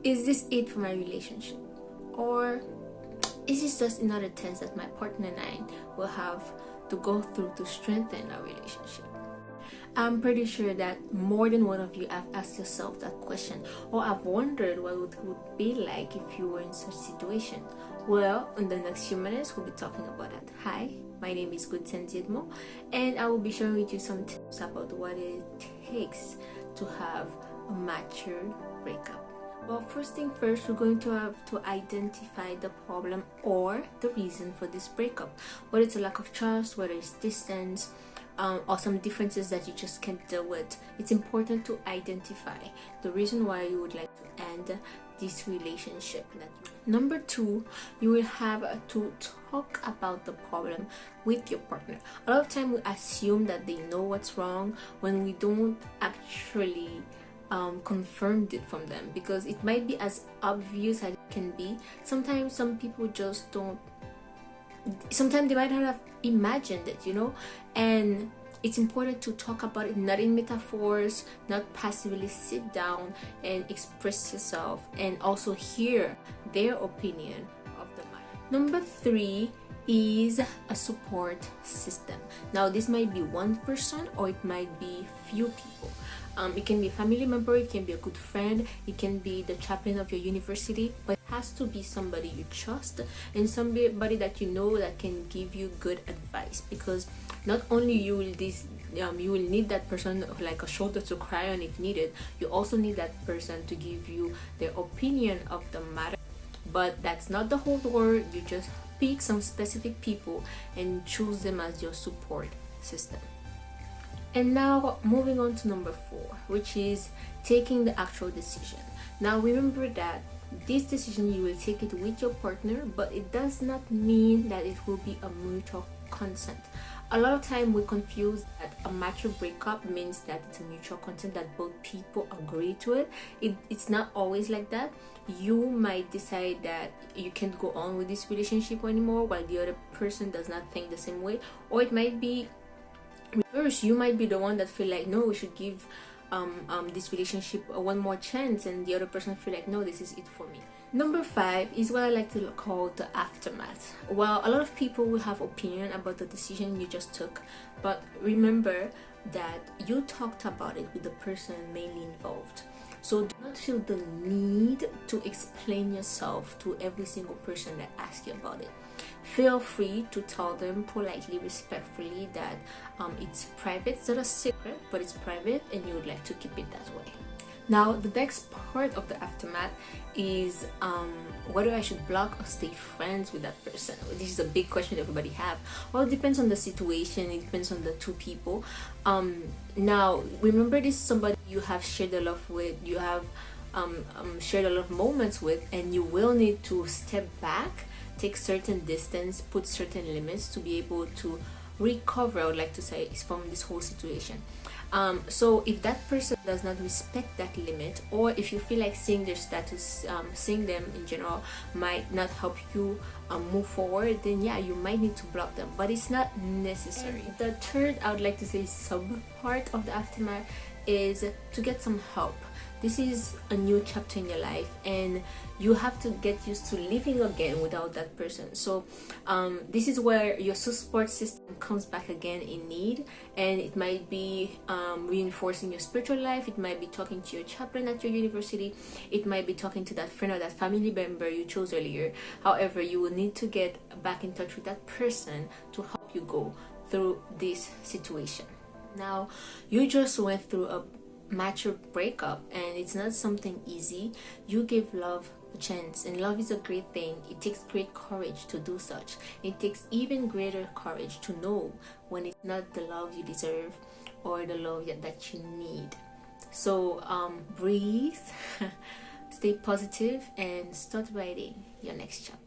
is this it for my relationship? Or is this just another test that my partner and I will have to go through to strengthen our relationship? I'm pretty sure that more than one of you have asked yourself that question, or have wondered what it would be like if you were in such a situation. Well, in the next few minutes, we'll be talking about that. Hi, my name is Goodsen Zidmo, and I will be sharing with you some tips about what it takes to have a mature breakup. Well, first thing first, we're going to have to identify the problem or the reason for this breakup. Whether it's a lack of trust, whether it's distance, or some differences that you just can't deal with. It's important to identify the reason why you would like to end this relationship. Number two, you will have to talk about the problem with your partner. A lot of time we assume that they know what's wrong when we don't actually confirmed it from them, because it might be as obvious as it can be. Sometimes some people just don't, sometimes they might not have imagined it, and it's important to talk about it, not in metaphors, not passively sit down and express yourself, and also hear their opinion of the matter. Number three is a support system. Now this might be one person or it might be few people. It can be a family member, it can be a good friend, it can be the chaplain of your university, but it has to be somebody you trust and somebody that you know that can give you good advice, because not only you will need that person like a shoulder to cry on if needed, you also need that person to give you their opinion of the matter. But that's not the whole world. You just pick some specific people and choose them as your support system. And now moving on to number four, which is taking the actual decision. Now remember that this decision, you will take it with your partner, but it does not mean that it will be a mutual consent. A lot of time we confuse that a mature breakup means that it's a mutual consent, that both people agree to it. It's not always like that. You might decide that you can't go on with this relationship anymore while the other person does not think the same way, or it might be reverse. You might be the one that feel like, no, we should give this relationship one more chance, and the other person feel like, no, this is it for me. Number five is what I like to call the aftermath. Well, a lot of people will have opinion about the decision you just took, but remember that you talked about it with the person mainly involved. So do not feel the need to explain yourself to every single person that asks you about it. Feel free to tell them politely, respectfully, that it's private. It's not a secret, but it's private and you would like to keep it that way. Now the next part of the aftermath is whether I should block or stay friends with that person. This is a big question everybody have. Well, it depends on the situation, it depends on the two people. Now remember, this is somebody you have shared a lot with, you have shared a lot of moments with, and you will need to step back, take certain distance, put certain limits to be able to recover, I would like to say, from this whole situation. So if that person does not respect that limit, or if you feel like seeing their status, seeing them in general might not help you move forward, then yeah, you might need to block them, but it's not necessary. And the third, I would like to say, sub part of the aftermath is to get some help. This is a new chapter in your life, and you have to get used to living again without that person. So this is where your support system comes back again in need, and it might be reinforcing your spiritual life, it might be talking to your chaplain at your university, it might be talking to that friend or that family member you chose earlier. However, you will need to get back in touch with that person to help you go through this situation. Now, you just went through a mature breakup, and it's not something easy. You give love a chance, and love is a great thing. It takes great courage to do such. It takes even greater courage to know when it's not the love you deserve or the love that you need. So breathe, stay positive, and start writing your next chapter.